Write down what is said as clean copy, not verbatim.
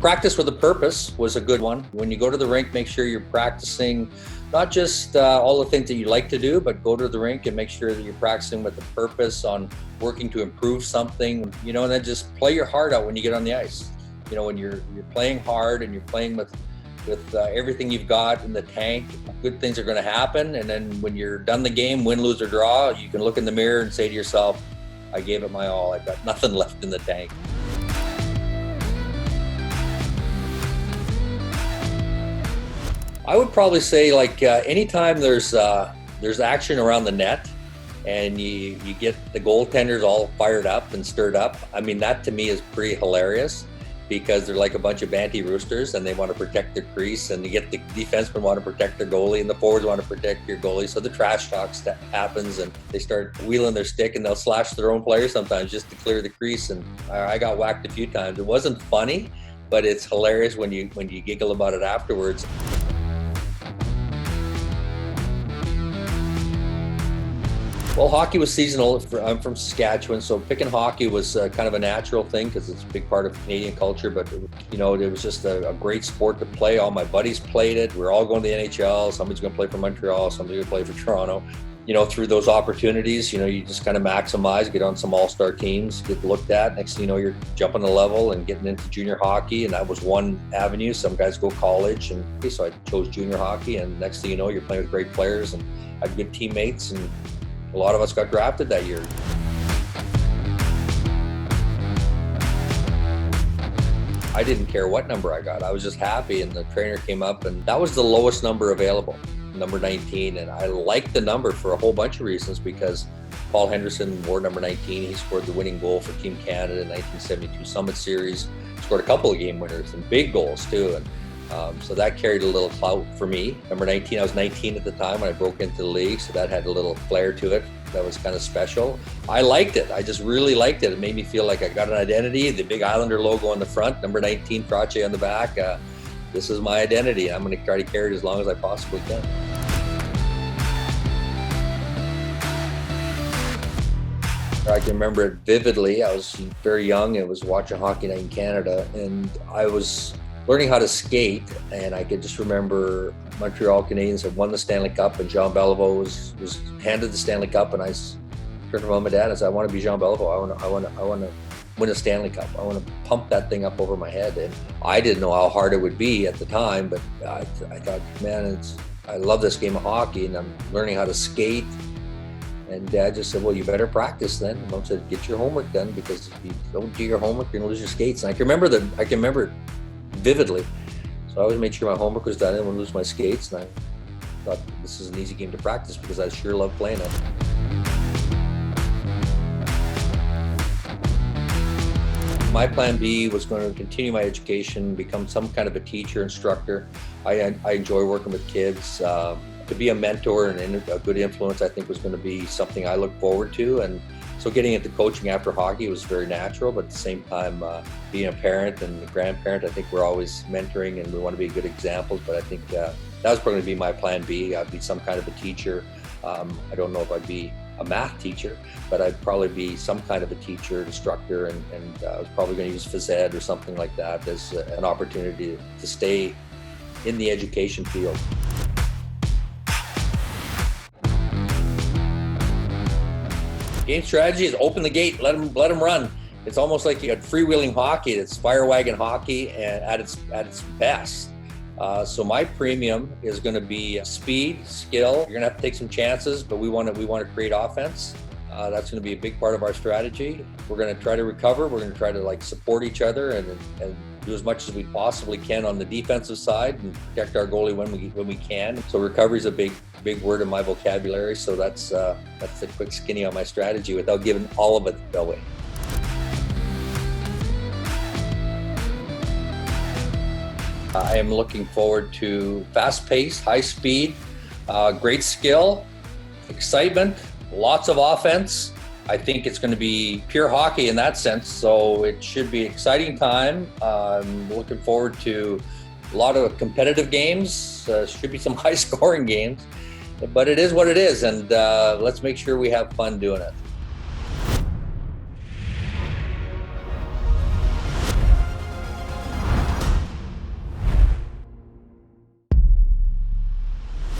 Practice with a purpose was a good one. When you go to the rink, make sure you're practicing not just all the things that you like to do, but go to the rink and make sure that you're practicing with a purpose on working to improve something, and then just play your heart out when you get on the ice. When you're playing hard and you're playing with everything you've got in the tank, good things are going to happen. And then when you're done the game, win, lose, or draw, you can look in the mirror and say to yourself, I gave it my all. I've got nothing left in the tank. I would probably say anytime there's action around the net and you get the goaltenders all fired up and stirred up, that to me is pretty hilarious, because they're like a bunch of banty roosters and they want to protect their crease, and you get the defensemen want to protect their goalie and the forwards want to protect your goalie. So the trash talk happens and they start wheeling their stick and they'll slash their own players sometimes just to clear the crease. And I got whacked a few times. It wasn't funny, but it's hilarious when you giggle about it afterwards. Well, hockey was seasonal. I'm from Saskatchewan, so picking hockey was kind of a natural thing because it's a big part of Canadian culture. But, it was just a great sport to play. All my buddies played it. We're all going to the NHL. Somebody's going to play for Montreal. Somebody's going to play for Toronto. Through those opportunities, you just kind of maximize, get on some all-star teams, get looked at. Next thing you know, you're jumping a level and getting into junior hockey, and that was one avenue. Some guys go college, and so I chose junior hockey, and next thing you know, you're playing with great players and had good teammates, and a lot of us got drafted that year. I didn't care what number I got. I was just happy, and the trainer came up, and that was the lowest number available, number 19. And I liked the number for a whole bunch of reasons, because Paul Henderson wore number 19. He scored the winning goal for Team Canada in 1972 Summit Series, scored a couple of game winners and big goals too. And so that carried a little clout for me. Number 19, I was 19 at the time when I broke into the league, so that had a little flair to it. That was kind of special. I liked it. I just really liked it. It made me feel like I got an identity. The big Islander logo on the front, number 19, Trottier on the back. This is my identity. I'm going to try to carry it as long as I possibly can. I can remember it vividly. I was very young and was watching Hockey Night in Canada, and I was learning how to skate, and I could just remember Montreal Canadiens had won the Stanley Cup, and Jean Beliveau was handed the Stanley Cup, and I turned to Mom and Dad and said, I want to be Jean Beliveau. I want to win a Stanley Cup. I want to pump that thing up over my head. And I didn't know how hard it would be at the time, but I thought, man, I love this game of hockey, and I'm learning how to skate. And Dad just said, well, you better practice then. And Mom said, get your homework done, because if you don't do your homework, you're gonna lose your skates. And I can remember it vividly. So I always made sure my homework was done. I didn't want to lose my skates, and I thought this is an easy game to practice because I sure love playing it. My plan B was going to continue my education, become some kind of a teacher, instructor. I enjoy working with kids. To be a mentor and a good influence, I think, was going to be something I look forward to. And so getting into coaching after hockey was very natural, but at the same time, being a parent and a grandparent, I think we're always mentoring and we want to be good examples. But I think that was probably going to be my plan B. I'd be some kind of a teacher. I don't know if I'd be a math teacher, but I'd probably be some kind of a teacher, instructor, and I was probably going to use phys ed or something like that as an opportunity to stay in the education field. Game strategy is open the gate, let them run. It's almost like you got freewheeling hockey. It's fire wagon hockey and at its best. So my premium is going to be speed, skill. You're going to have to take some chances, but we want to create offense. That's going to be a big part of our strategy. We're going to try to recover. We're going to try to support each other and do as much as we possibly can on the defensive side and protect our goalie when we can. So recovery is a big word in my vocabulary. So that's the quick skinny on my strategy without giving all of it away. I am looking forward to fast-paced, high-speed, great skill, excitement, lots of offense. I think it's going to be pure hockey in that sense, so it should be an exciting time. I'm looking forward to a lot of competitive games. Should be some high-scoring games, but it is what it is, and let's make sure we have fun doing it.